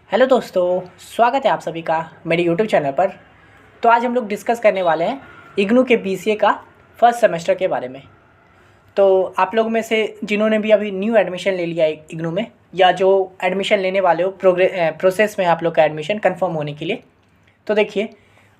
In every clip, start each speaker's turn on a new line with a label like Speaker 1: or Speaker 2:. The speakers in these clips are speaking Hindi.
Speaker 1: हेलो दोस्तों, स्वागत है आप सभी का मेरे यूट्यूब चैनल पर। तो आज हम लोग डिस्कस करने वाले हैं इग्नू के बीसीए का फर्स्ट सेमेस्टर के बारे में। तो आप लोग में से जिन्होंने भी अभी न्यू एडमिशन ले लिया है इग्नू में, या जो एडमिशन लेने वाले हो प्रोसेस में आप लोग का एडमिशन कंफर्म होने के लिए, तो देखिए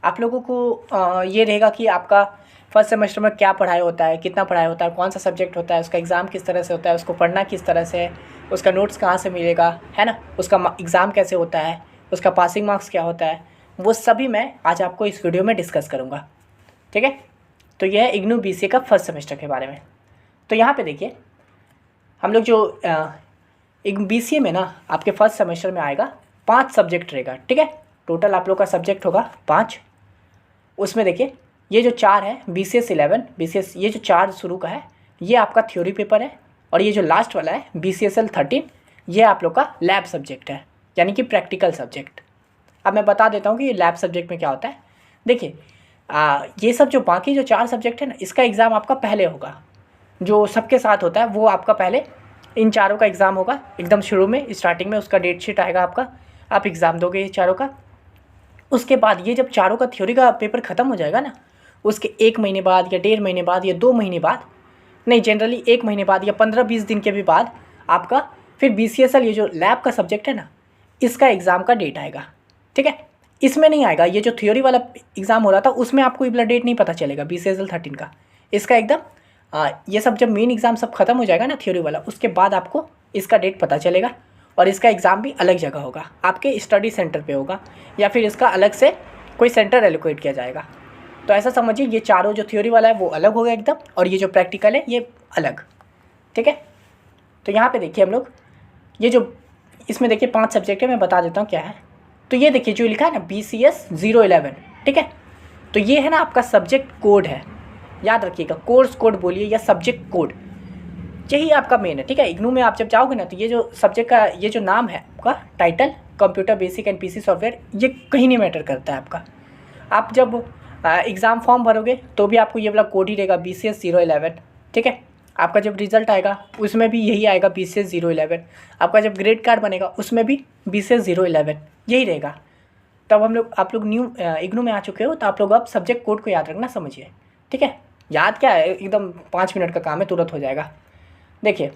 Speaker 1: आप लोगों को ये रहेगा कि आपका फर्स्ट सेमेस्टर में क्या पढ़ाई होता है, कितना पढ़ाई होता है, कौन सा सब्जेक्ट होता है, उसका एग्ज़ाम किस तरह से होता है, उसको पढ़ना किस तरह से है, उसका नोट्स कहाँ से मिलेगा, है ना, उसका एग्ज़ाम कैसे होता है, उसका पासिंग मार्क्स क्या होता है, वो सभी मैं आज आपको इस वीडियो में डिस्कस करूँगा। ठीक है, तो यह है इग्नू बीसीए का फर्स्ट सेमेस्टर के बारे में। तो यहाँ पे देखिए हम लोग जो बीसीए में ना आपके फर्स्ट सेमेस्टर में आएगा 5 सब्जेक्ट रहेगा। ठीक है, टोटल आप लोग का सब्जेक्ट होगा 5। उसमें देखिए ये जो 4 है BCS 11, BCS ये जो 4 शुरू का है ये आपका थ्योरी पेपर है, और ये जो लास्ट वाला है BCSL 13 ये आप लोग का लैब सब्जेक्ट है, यानी कि प्रैक्टिकल सब्जेक्ट। अब मैं बता देता हूँ कि ये लैब सब्जेक्ट में क्या होता है। देखिए ये सब जो बाकी जो 4 सब्जेक्ट है ना, इसका एग्ज़ाम आपका पहले होगा, जो सबके साथ होता है वो आपका पहले इन चारों का एग्ज़ाम होगा एकदम शुरू में, स्टार्टिंग में उसका डेट शीट आएगा आपका, आप एग्ज़ाम दोगे ये चारों का। उसके बाद ये जब चारों का थ्योरी का पेपर ख़त्म हो जाएगा ना, उसके 1 महीने बाद या 1.5 महीने बाद या 2 महीने बाद, नहीं जनरली 1 महीने बाद या 15-20 दिन के भी बाद आपका फिर BCSL ये जो लैब का सब्जेक्ट है ना, इसका एग्ज़ाम का डेट आएगा। ठीक है, इसमें नहीं आएगा, ये जो थ्योरी वाला एग्ज़ाम हो रहा था उसमें आपको ये वाला डेट नहीं पता चलेगा BCSL 13 का। इसका एकदम ये सब जब मेन एग्ज़ाम सब खत्म हो जाएगा ना थ्योरी वाला, उसके बाद आपको इसका डेट पता चलेगा, और इसका एग्ज़ाम भी अलग जगह होगा, आपके स्टडी सेंटर पे होगा, या फिर इसका अलग से कोई सेंटर एलोकेट किया जाएगा। तो ऐसा समझिए ये चारों जो थ्योरी वाला है वो अलग होगा एकदम, और ये जो प्रैक्टिकल है ये अलग। ठीक है, तो यहाँ पे देखिए हम लोग ये जो इसमें देखिए 5 सब्जेक्ट है, मैं बता देता हूँ क्या है। तो ये देखिए जो लिखा है ना BCS 011, ठीक है, तो ये है ना आपका सब्जेक्ट कोड है, याद रखिएगा, कोर्स कोड बोलिए या सब्जेक्ट कोड, यही आपका मेन है। ठीक है, इग्नू में आप जब जाओगे ना तो ये जो सब्जेक्ट का ये जो नाम है आपका title computer basic and PC software, ये कहीं नहीं मैटर करता है आपका। आप जब एग्ज़ाम फॉर्म भरोगे तो भी आपको ये वाला कोड ही रहेगा BCS 011। ठीक है, आपका जब रिज़ल्ट आएगा उसमें भी यही आएगा BCS 011। आपका जब ग्रेड कार्ड बनेगा उसमें भी BCS 011 यही रहेगा। तब आप लोग न्यू इग्नू में आ चुके हो, तो आप लोग अब सब्जेक्ट कोड को याद रखना समझिए। ठीक है, याद क्या है, एकदम 5 मिनट का काम है, तुरंत हो जाएगा। देखिए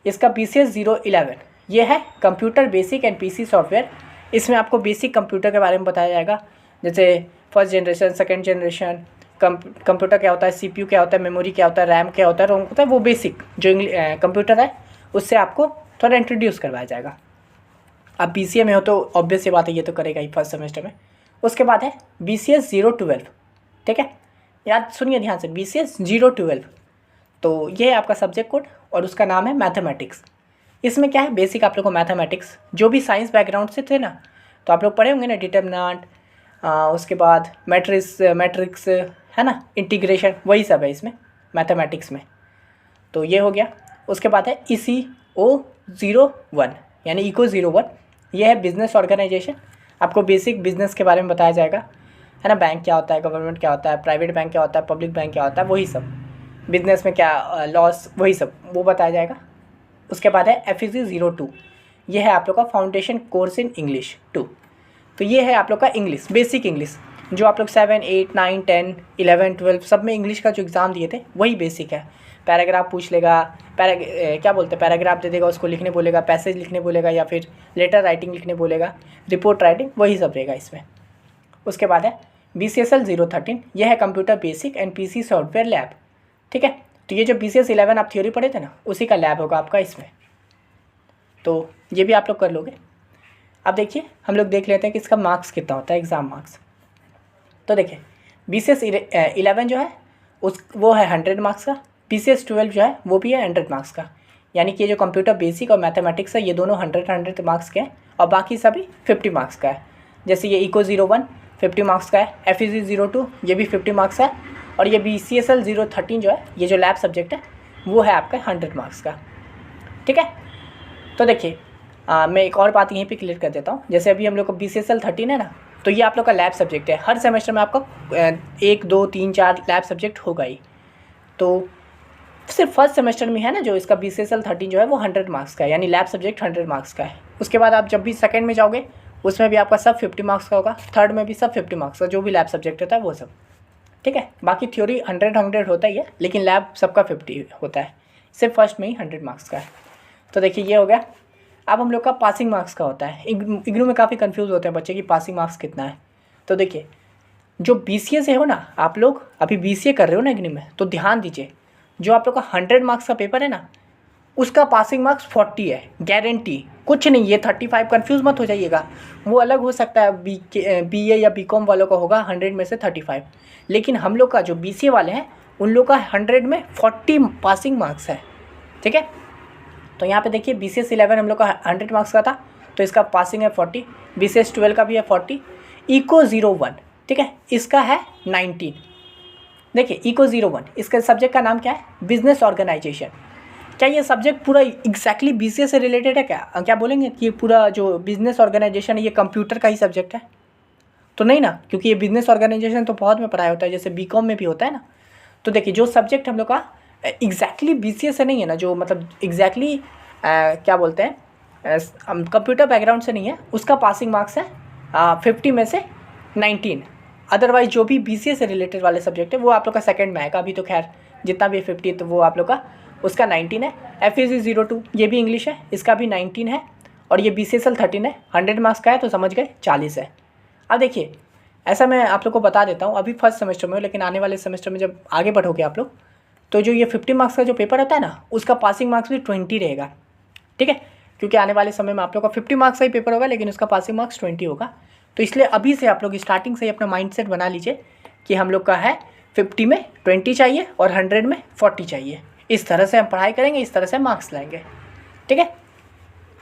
Speaker 1: इसका BCS 011 ये है computer basic and PC software. इसमें आपको बेसिक कंप्यूटर के बारे में बताया जाएगा, जैसे first generation, second generation, computer क्या होता है, CPU क्या होता है, मेमोरी क्या होता है, रैम क्या होता है, रोम होता है, वो बेसिक जो कंप्यूटर है उससे आपको थोड़ा इंट्रोड्यूस करवाया जाएगा। आप BCA में हो तो ऑब्वियस ये बात है, ये तो करेगा ही फर्स्ट सेमेस्टर में। उसके बाद है BCS 012। ठीक है, याद सुनिए ध्यान से, BCS 012, तो ये है आपका सब्जेक्ट कोड, और उसका नाम है मैथमेटिक्स। इसमें क्या है, बेसिक आप लोग को मैथमेटिक्स, जो भी साइंस बैकग्राउंड से थे ना, तो आप लोग पढ़े होंगे ना डिटर्मिनेंट, उसके बाद मैट्रिक्स है ना, इंटीग्रेशन, वही सब है इसमें मैथमेटिक्स में। तो ये हो गया। उसके बाद है ECO01 यानी इको 01, ये है बिज़नेस ऑर्गेनाइजेशन। आपको बेसिक बिज़नेस के बारे में बताया जाएगा, है ना, बैंक क्या होता है, गवर्नमेंट क्या होता है, प्राइवेट बैंक क्या होता है, पब्लिक बैंक क्या होता है, वही सब, बिज़नेस में क्या लॉस, वही सब वो बताया जाएगा। उसके बाद है FEC 02, ये है आप लोग का फाउंडेशन कोर्स इन इंग्लिश 2। तो ये है आप लोग का इंग्लिश, बेसिक इंग्लिश, जो आप लोग 7, 8, 9, 10, 11, 12 सब में इंग्लिश का जो एग्ज़ाम दिए थे वही बेसिक है। पैराग्राफ पूछ लेगा, क्या बोलते हैं, पैराग्राफ दे देगा, उसको लिखने बोलेगा, पैसेज लिखने बोलेगा, या फिर लेटर राइटिंग लिखने बोलेगा, रिपोर्ट राइटिंग, वही सब रहेगा इसमें। उसके बाद है BCSL 013, यह है computer basic and PC software lab. ठीक है, तो ये जो BCS 11 आप थ्योरी पढ़े थे ना, उसी का लैब होगा आपका इसमें, तो ये भी आप लोग कर लोगे। अब देखिए हम लोग देख लेते हैं कि इसका मार्क्स कितना होता है, एग्ज़ाम मार्क्स। तो देखिए BCS 11 जो है वो है 100 मार्क्स का, BCS 12 जो है वो भी है 100 मार्क्स का, यानी कि ये जो कंप्यूटर बेसिक और मैथमेटिक्स है ये दोनों 100 मार्क्स के हैं, और बाकी सभी 50 मार्क्स का है। जैसे ये ECO 01 50 मार्क्स का है, FEC 02 ये भी 50 मार्क्स है, और ये BCSL 013 जो है, ये जो लैब सब्जेक्ट है वो है आपका 100 मार्क्स का। ठीक है, तो देखिए मैं एक और बात यहीं पे क्लियर कर देता हूँ। जैसे अभी हम लोग को BCSL 13 है ना, तो ये आप लोग का लैब सब्जेक्ट है, हर सेमेस्टर में आपका 1, 2, 3, 4 लैब सब्जेक्ट होगा ही। तो सिर्फ फर्स्ट सेमेस्टर में है ना जो इसका BCSL 13 जो है वो 100 मार्क्स का है, यानी लैब सब्जेक्ट 100 मार्क्स का है। उसके बाद आप जब भी सेकंड में जाओगे उसमें भी आपका सब 50 मार्क्स का होगा, थर्ड में भी सब 50 मार्क्स का, जो भी लैब सब्जेक्ट होता है वो सब, ठीक है। बाकी थ्योरी 100 होता ही है, लेकिन लैब सबका 50 होता है, सिर्फ फर्स्ट में ही 100 मार्क्स का है। तो देखिए ये हो गया। अब हम लोग का पासिंग मार्क्स का होता है। इग्नू में काफ़ी कंफ्यूज होते हैं बच्चे कि पासिंग मार्क्स कितना है। तो देखिए जो BCA से हो ना, आप लोग अभी BCA कर रहे हो ना इग्नू में, तो ध्यान दीजिए, जो आप लोग का 100 मार्क्स का पेपर है ना, उसका पासिंग मार्क्स 40 है, गारंटी, कुछ नहीं। ये 35 कंफ्यूज मत हो जाइएगा, वो अलग हो सकता है, BA या BCom वालों का होगा 100 में से 35, लेकिन हम लोग का जो BCA वाले हैं उन लोग का 100 में 40 पासिंग मार्क्स है, ठीक है। तो यहाँ पे देखिए BCS 11 हम लोग का 100 मार्क्स का था, तो इसका पासिंग है 40, BCS 12 का भी है 40, इको 01, ठीक है, इसका है 19। देखिए इको 01, इसके सब्जेक्ट का नाम क्या है, बिजनेस ऑर्गेनाइजेशन। क्या ये सब्जेक्ट पूरा एग्जैक्टली BCA से रिलेटेड है? क्या बोलेंगे कि पूरा जो बिजनेस ऑर्गेनाइजेशन है ये कंप्यूटर का ही सब्जेक्ट है? तो नहीं ना, क्योंकि ये बिजनेस ऑर्गेनाइजेशन तो बहुत में पढ़ाया होता है, जैसे BCom में भी होता है ना। तो देखिए जो सब्जेक्ट हम लोग का एग्जैक्टली BCA से नहीं है ना, जो मतलब एग्जैक्टली क्या बोलते हैं कंप्यूटर बैकग्राउंड से नहीं है, उसका पासिंग मार्क्स है 50 में से 19। अदरवाइज जो भी BCA से रिलेटेड वाले सब्जेक्ट है वो आप लोग का सेकंड में आएगा। अभी तो खैर जितना भी 50 तो वो आप लोग का उसका 19 है। FEC 02 ये भी इंग्लिश है, इसका भी 19 है, और ये BCSL 13 है, 100 मार्क्स का है, तो समझ गए 40 है। अब देखिए ऐसा मैं आप लोग को बता देता हूँ, अभी फर्स्ट सेमेस्टर में हो, लेकिन आने वाले सेमेस्टर में जब आगे बढ़ोगे आप लोग, तो जो ये 50 मार्क्स का जो पेपर होता है ना, उसका पासिंग मार्क्स भी 20 रहेगा, ठीक है। क्योंकि आने वाले समय में आप लोग का 50 मार्क्स का ही पेपर होगा, लेकिन उसका पासिंग मार्क्स 20 होगा। तो इसलिए अभी से आप लोग स्टार्टिंग से ही अपना माइंडसेट बना लीजिए कि हम लोग का है 50 में 20 चाहिए और 100 में 40 चाहिए। इस तरह से हम पढ़ाई करेंगे, इस तरह से मार्क्स लाएंगे, ठीक है।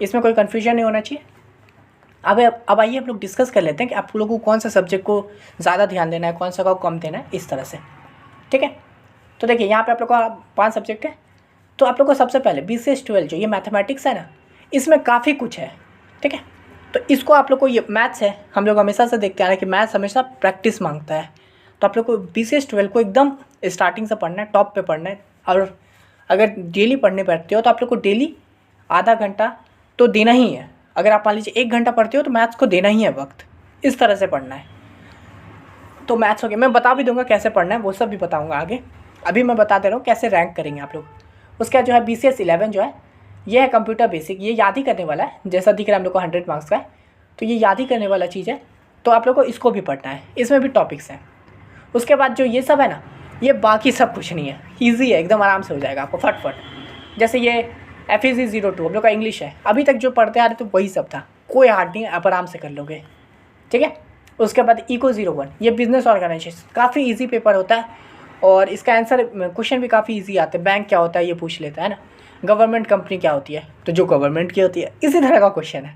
Speaker 1: इसमें कोई कन्फ्यूजन नहीं होना चाहिए। अब आइए हम लोग डिस्कस कर लेते हैं कि आप लोगों को कौन सा सब्जेक्ट को ज़्यादा ध्यान देना है, कौन सा को कम देना है, इस तरह से, ठीक है। तो देखिए यहाँ पे आप लोग का 5 सब्जेक्ट है। तो आप लोग को सबसे पहले BCS 12 जो ये मैथमेटिक्स है ना, इसमें काफ़ी कुछ है, ठीक है। तो इसको आप लोग को, ये मैथ्स है, हम लोग हमेशा से देखते आ रहे हैं कि मैथ्स हमेशा प्रैक्टिस मांगता है। तो आप लोग को BCS 12 को एकदम स्टार्टिंग से पढ़ना है, टॉप पे पढ़ना है। और अगर डेली पढ़ने बैठते हो तो आप लोग को डेली आधा घंटा तो देना ही है। अगर आप मान लीजिए 1 घंटा पढ़ते हो तो मैथ्स को देना ही है वक्त, इस तरह से पढ़ना है। तो मैथ्स हो गया, मैं बता भी दूंगा कैसे पढ़ना है, वो सब भी बताऊंगा आगे। अभी मैं बता दे रहा हूँ कैसे रैंक करेंगे आप लोग। उसके बाद जो है BCS 11 जो है ये है कंप्यूटर बेसिक, ये याद ही करने वाला है, जैसा दिख रहा है हम लोग को 100 मार्क्स का है, तो ये याद ही करने वाला चीज़ है। तो आप लोग को इसको भी पढ़ना है, इसमें भी टॉपिक्स हैं। उसके बाद जो ये सब है ना, ये बाकी सब कुछ नहीं है, ईजी है, एकदम आराम से हो जाएगा आपको फटफट। जैसे ये FEC 02 हम लोग का इंग्लिश है, अभी तक जो पढ़ते आ रहे तो वही सब था, कोई हार्ड नहीं है, आप आराम से कर लोगे, ठीक है। उसके बाद इको 01 ये बिजनेस ऑर्गेनाइजेशन, काफ़ी ईजी पेपर होता है, और इसका आंसर क्वेश्चन भी काफ़ी ईजी आते हैं। बैंक क्या होता है ये पूछ लेता है ना, गवर्नमेंट कंपनी क्या होती है, तो जो गवर्नमेंट की होती है, इसी तरह का क्वेश्चन है,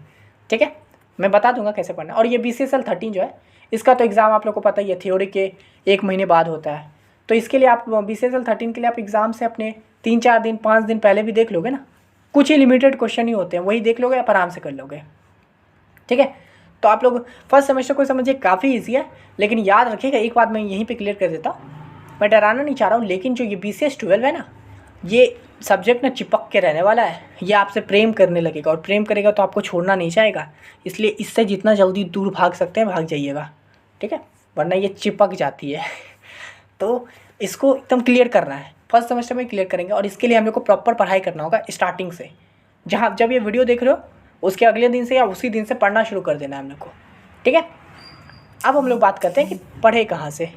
Speaker 1: ठीक है। मैं बता दूंगा कैसे पढ़ना है। और ये BCSL 13 जो है, इसका तो एग्ज़ाम आप लोग को पता ही है, थ्योरी के 1 महीने बाद होता है। तो इसके लिए आप BCSL 13 के लिए आप एग्ज़ाम से अपने 3-4 दिन 5 दिन पहले भी देख लोगे ना, कुछ ही लिमिटेड क्वेश्चन ही होते हैं, वही देख लोगे, आप आराम से कर लोगे, ठीक है। तो आप लोग फर्स्ट सेमेस्टर को समझिए काफ़ी ईजी है, लेकिन याद रखिएगा एक बात मैं यहीं पे क्लियर कर देता हूँ, मैं डराना नहीं चाह रहा हूँ, लेकिन जो ये BCS 12 है ना, ये सब्जेक्ट ना चिपक के रहने वाला है, ये आपसे प्रेम करने लगेगा, और प्रेम करेगा तो आपको छोड़ना नहीं चाहेगा, इसलिए इससे जितना जल्दी दूर भाग सकते हैं भाग जाइएगा, ठीक है, वरना ये चिपक जाती है। तो इसको एकदम क्लियर करना है, फर्स्ट सेमेस्टर में क्लियर करेंगे, और इसके लिए हम लोग को प्रॉपर पढ़ाई करना होगा स्टार्टिंग से। जब ये वीडियो देख रहे हो उसके अगले दिन से या उसी दिन से पढ़ना शुरू कर देना है हम लोग को, ठीक है। अब हम लोग बात करते हैं कि पढ़े कहाँ से,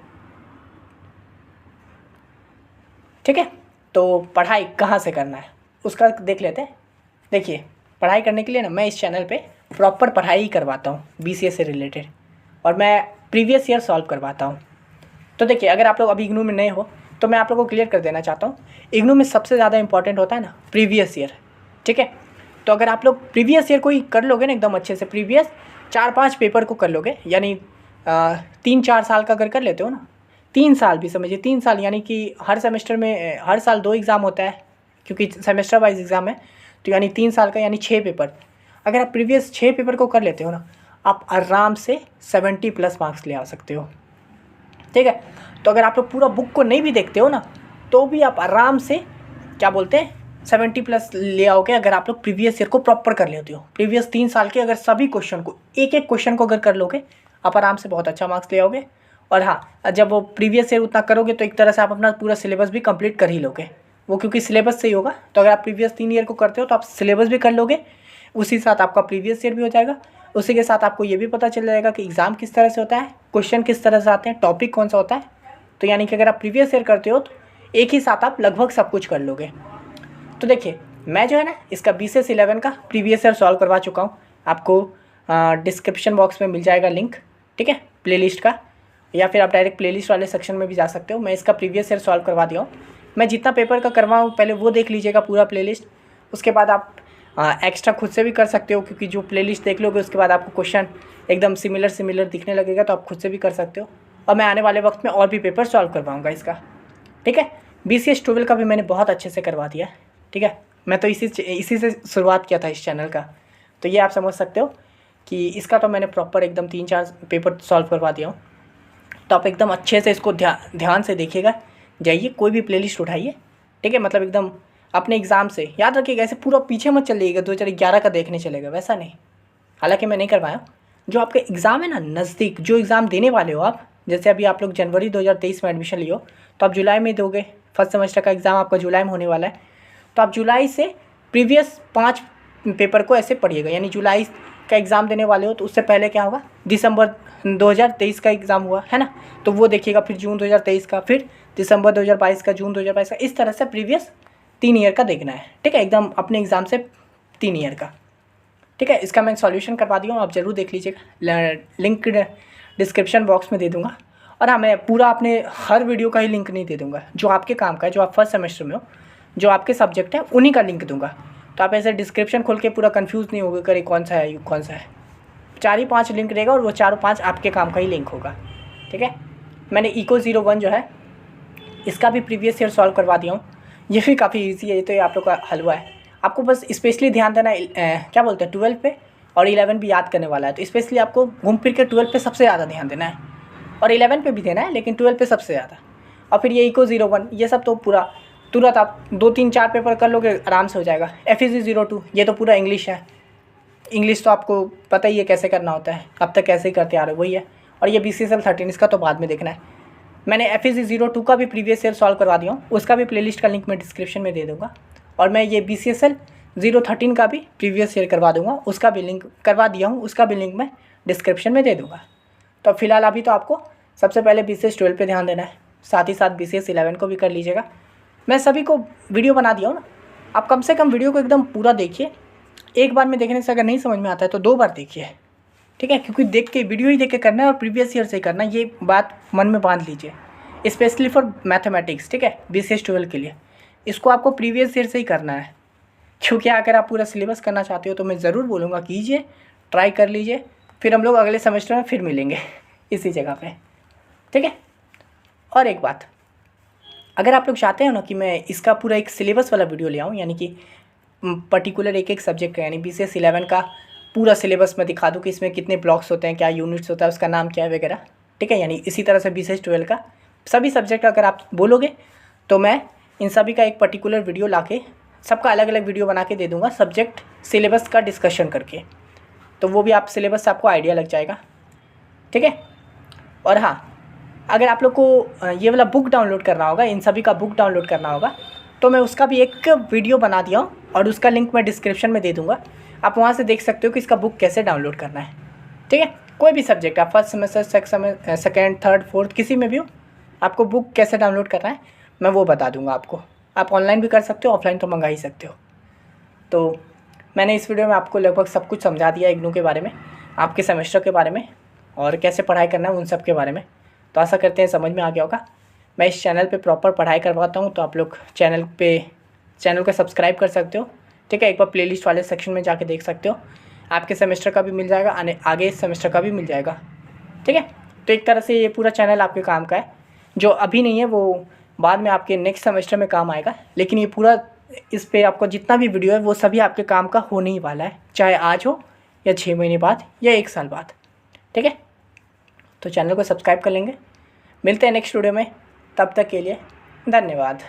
Speaker 1: ठीक है। तो पढ़ाई कहाँ से करना है उसका देख लेते हैं। देखिए पढ़ाई करने के लिए ना मैं इस चैनल पे प्रॉपर पढ़ाई ही करवाता हूँ BCA से रिलेटेड, और मैं प्रीवियस ईयर सॉल्व करवाता हूँ। तो देखिए अगर आप लोग अभी इग्नू में नए हो तो मैं आप लोगों को क्लियर कर देना चाहता हूँ, इग्नू में सबसे ज़्यादा इंपॉर्टेंट होता है ना प्रीवियस ईयर, ठीक है। तो अगर आप लोग प्रीवियस ईयर को ही कर लोगे ना एकदम अच्छे से, प्रीवियस 4-5 पेपर को कर लोगे, यानी 3-4 साल का अगर कर लेते हो ना, 3 साल भी समझिए, 3 साल यानी कि हर सेमेस्टर में हर साल 2 एग्ज़ाम होता है, क्योंकि सेमेस्टर वाइज एग्ज़ाम है, तो यानी 3 साल का यानी 6 पेपर। अगर आप प्रीवियस 6 पेपर को कर लेते हो ना, आप आराम से 70+ मार्क्स ले आ सकते हो, ठीक है। तो अगर आप लोग पूरा बुक को नहीं भी देखते हो ना, तो भी आप आराम से क्या बोलते हैं 70+ ले आओगे अगर आप लोग प्रीवियस ईयर को प्रॉपर कर लेते हो। प्रीवियस 3 साल के अगर सभी क्वेश्चन को, एक एक क्वेश्चन को अगर कर लोगे, आप आराम से बहुत अच्छा मार्क्स ले आओगे। और हाँ, जब वो प्रीवियस ईयर उतना करोगे तो एक तरह से आप अपना पूरा सिलेबस भी कंप्लीट कर ही लोगे, वो क्योंकि सिलेबस से ही होगा। तो अगर आप प्रीवियस 3 ईयर को करते हो तो आप सिलेबस भी कर लोगे, उसी साथ आपका प्रीवियस ईयर भी हो जाएगा। उसी के साथ आपको ये भी पता चल जाएगा कि एग्ज़ाम किस तरह से होता है, क्वेश्चन किस तरह से आते हैं, टॉपिक कौन सा होता है। तो यानी कि अगर आप प्रीवियस ईयर करते हो तो एक ही साथ आप लगभग सब कुछ कर लोगे। तो देखिए, मैं जो है ना इसका BCS 11 का प्रीवियस ईयर सॉल्व करवा चुका हूँ। आपको डिस्क्रिप्शन बॉक्स में मिल जाएगा लिंक, ठीक है, प्लेलिस्ट का, या फिर आप डायरेक्ट प्लेलिस्ट वाले सेक्शन में भी जा सकते हो। मैं इसका प्रीवियस ईयर सॉल्व करवा दिया हूँ। मैं जितना पेपर का करवाऊँ पहले वो देख लीजिएगा पूरा प्लेलिस्ट। उसके बाद आप एक्स्ट्रा खुद से भी कर सकते हो, क्योंकि जो प्लेलिस्ट देख लोगे उसके बाद आपको क्वेश्चन एकदम सिमिलर दिखने लगेगा, तो आप खुद से भी कर सकते हो। और मैं आने वाले वक्त में और भी पेपर सॉल्व करवाऊँगा इसका, ठीक है। BCS 12 का भी मैंने बहुत अच्छे से करवा दिया है, ठीक है। मैं तो इसी से शुरुआत किया था इस चैनल का, तो ये आप समझ सकते हो कि इसका तो मैंने प्रॉपर एकदम 3-4 पेपर सॉल्व करवा दिया हूँ। तो आप एकदम अच्छे से इसको ध्यान से देखिएगा, जाइए कोई भी प्लेलिस्ट उठाइए, ठीक है। मतलब एकदम अपने एग्ज़ाम से याद रखिएगा, ऐसे पूरा पीछे मत चलिएगा 2011 का देखने चलेगा, वैसा नहीं। हालांकि मैं नहीं करवाया। जो आपका एग्ज़ाम है ना नज़दीक, जो एग्ज़ाम देने वाले हो आप, जैसे अभी आप लोग जनवरी 2023 में एडमिशन लियो तो आप जुलाई में दोगे। फर्स्ट सेमेस्टर का एग्ज़ाम आपका जुलाई में होने वाला है, तो आप जुलाई से प्रीवियस 5 पेपर को ऐसे पढ़िएगा। यानी जुलाई का एग्ज़ाम देने वाले हो तो उससे पहले क्या होगा, दिसंबर 2023 का एग्ज़ाम हुआ है ना, तो वो देखिएगा। फिर जून 2023 का, फिर दिसंबर 2022 का, जून 2022 का, इस तरह से प्रीवियस 3 ईयर का देखना है, ठीक है। एकदम अपने एग्ज़ाम से 3 ईयर का, ठीक है। इसका मैं सॉल्यूशन करवा दिया हूँ, आप ज़रूर देख लीजिएगा। लिंक डिस्क्रिप्शन बॉक्स में दे दूँगा। और हाँ, मैं पूरा अपने हर वीडियो का ही लिंक नहीं दे दूँगा, जो आपके काम का है, जो आप फर्स्ट सेमेस्टर में हो, जो आपके सब्जेक्ट हैं उन्हीं का लिंक दूँगा। तो आप ऐसे डिस्क्रिप्शन खोल के पूरा कंफ्यूज नहीं होगा करे कौन सा है कौन सा है। 4 ही 5 लिंक रहेगा और वो 4-5 आपके काम का ही लिंक होगा, ठीक है। मैंने Eco 01 जो है इसका भी प्रीवियस ईयर सॉल्व करवा दिया हूँ। ये भी काफ़ी ईजी है, ये तो ये आप लोग का हलवा है। आपको बस स्पेशली ध्यान देना है क्या बोलते हैं 12 पे, और 11 भी याद करने वाला है। तो स्पेशली आपको घूम फिर के 12 पे सबसे ज़्यादा ध्यान देना है, और 11 पे भी देना है, लेकिन 12 पे सबसे ज़्यादा। और फिर ये Eco 01 ये सब तो पूरा तुरंत आप 2-3-4 पेपर कर लोगे, आराम से हो जाएगा। FEC 02 ये तो पूरा इंग्लिश है। इंग्लिश तो आपको पता ही है कैसे करना होता है, अब तक कैसे ही करते आ रहे हो, वही है। और ये BCSL 13 इसका तो बाद में देखना है। मैंने FEC 02 का भी प्रीवियस ईयर सॉल्व करवा दिया हूँ, उसका भी प्लेलिस्ट का लिंक मैं डिस्क्रिप्शन में दे दूँगा। और मैं ये BCSL 013 का भी प्रीवियस ईयर करवा दूँगा, उसका भी लिंक करवा दिया हूँ, उसका भी लिंक मैं डिस्क्रिप्शन में दे दूँगा। तो फिलहाल अभी तो आपको सबसे पहले BCS 12 पे ध्यान देना है, साथ ही साथ BCS 11 को भी कर लीजिएगा। मैं सभी को वीडियो बना दिया हूँ ना, आप कम से कम वीडियो को एकदम पूरा देखिए। एक बार में देखने से अगर नहीं समझ में आता है तो 2 बार देखिए, ठीक है। क्योंकि देख के वीडियो ही देख के करना है और प्रीवियस ईयर से करना है, ये बात मन में बांध लीजिए। स्पेशली फॉर मैथमेटिक्स, ठीक है, BCS 12 के लिए इसको आपको प्रीवियस ईयर से ही करना है। क्योंकि अगर आप पूरा सिलेबस करना चाहते हो तो मैं ज़रूर बोलूँगा कीजिए, ट्राई कर लीजिए। फिर हम लोग अगले सेमेस्टर में फिर मिलेंगे इसी जगह पे, ठीक है। और एक बात, अगर आप लोग चाहते हो ना कि मैं इसका पूरा एक सिलेबस वाला वीडियो ले आऊँ, यानी कि पर्टिकुलर एक सब्जेक्ट का, यानी BCS 11 का पूरा सिलेबस मैं दिखा दूँ कि इसमें कितने ब्लॉक्स होते हैं, क्या यूनिट्स होता है, उसका नाम क्या है वगैरह, ठीक है। यानी इसी तरह से BCS 12 का सभी सब्जेक्ट अगर आप बोलोगे तो मैं इन सभी का एक पर्टिकुलर वीडियो लाके सबका अलग अलग वीडियो बना के दे दूँगा, सब्जेक्ट सिलेबस का डिस्कशन करके। तो वो भी आप सिलेबस से आपको आइडिया लग जाएगा, ठीक है। और हाँ, अगर आप लोग को ये वाला बुक डाउनलोड करना होगा, इन सभी का बुक डाउनलोड करना होगा, तो मैं उसका भी एक वीडियो बना दिया हूँ और उसका लिंक मैं डिस्क्रिप्शन में दे दूँगा। आप वहाँ से देख सकते हो कि इसका बुक कैसे डाउनलोड करना है, ठीक है। कोई भी सब्जेक्ट, आप first semester, second, third, fourth, किसी में भी हो, आपको बुक कैसे डाउनलोड करना है मैं वो बता दूँगा आपको। आप ऑनलाइन भी कर सकते हो, ऑफलाइन तो मंगा ही सकते हो। तो मैंने इस वीडियो में आपको लगभग सब कुछ समझा दिया इग्नू के बारे में, आपके सेमेस्टर के बारे में, और कैसे पढ़ाई करना है उन सब के बारे में। तो आशा करते हैं समझ में आ गया होगा। मैं इस चैनल पे प्रॉपर पढ़ाई करवाता हूँ, तो आप लोग चैनल को सब्सक्राइब कर सकते हो, ठीक है। एक बार प्लेलिस्ट वाले सेक्शन में जाके देख सकते हो, आपके सेमेस्टर का भी मिल जाएगा, आगे इस सेमेस्टर का भी मिल जाएगा, ठीक है। तो एक तरह से ये पूरा चैनल आपके काम का है, जो अभी नहीं है वो बाद में आपके नेक्स्ट सेमेस्टर में काम आएगा। लेकिन ये पूरा इस पर आपको जितना भी वीडियो है वो सभी आपके काम का होने ही वाला है, चाहे आज हो या 6 महीने बाद या 1 साल बाद, ठीक है। तो चैनल को सब्सक्राइब कर लेंगे। मिलते हैं नेक्स्ट वीडियो में, तब तक के लिए धन्यवाद।